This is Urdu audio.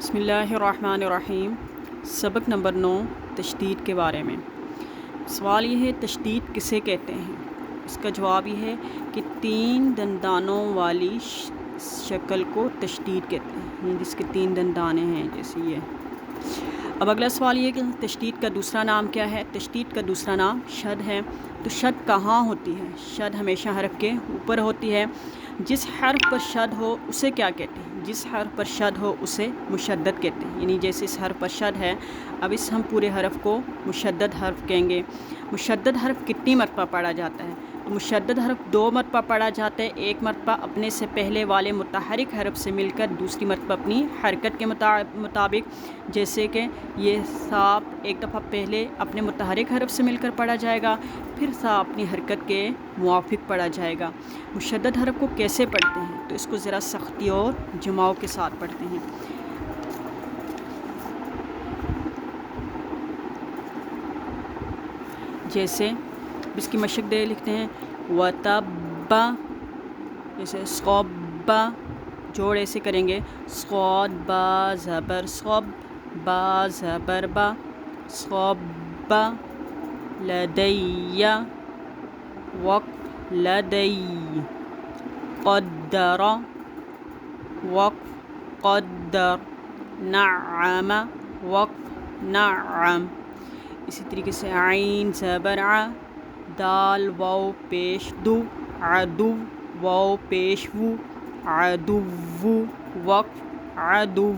بسم اللہ الرحمن الرحیم۔ سبق نمبر 9 تشدید کے بارے میں۔ سوال یہ ہے تشدید کسے کہتے ہیں؟ اس کا جواب یہ ہے کہ 3 دندانوں والی شکل کو تشدید کہتے ہیں، جس کے 3 دندانے ہیں جیسے یہ۔ اب اگلا سوال یہ ہے کہ تشدید کا دوسرا نام کیا ہے؟ تشدید کا دوسرا نام شد ہے۔ تو شد کہاں ہوتی ہے؟ شد ہمیشہ حرف کے اوپر ہوتی ہے۔ جس حرف پر شد ہو اسے کیا کہتے ہیں؟ جس حرف پر شد ہو اسے مشدد کہتے ہیں، یعنی جیسے اس حرف پر شد ہے، اب اس ہم پورے حرف کو مشدد حرف کہیں گے۔ مشدد حرف کتنی مرتبہ پڑھا جاتا ہے؟ تو مشدد حرف 2 مرتبہ پڑھا جاتا ہے، ایک مرتبہ اپنے سے پہلے والے متحرک حرف سے مل کر، دوسری مرتبہ اپنی حرکت کے مطابق، جیسے کہ یہ صاف ایک دفعہ پہلے اپنے متحرک حرف سے مل کر پڑھا جائے گا، پھر صاف اپنی حرکت کے موافق پڑھا جائے گا۔ مشدد حرف کو کیسے پڑھتے ہیں؟ تو اس کو ذرا سختی اور جماؤ کے ساتھ پڑھتے ہیں۔ جیسے اس کی مشق دے لکھتے ہیں وَتَبَّ، جیسے صَبَّ، جوڑ ایسے کریں گے صاد با زبر صب، با زبر با، صَبَّ لَدَيَّ وقف لدی، قدر وقف قدر، نعم وقف نعم۔ اسی طریقے سے عین زبر ع، دال واو پیش دو، عدو واو پیش و، عدو وقف عدو۔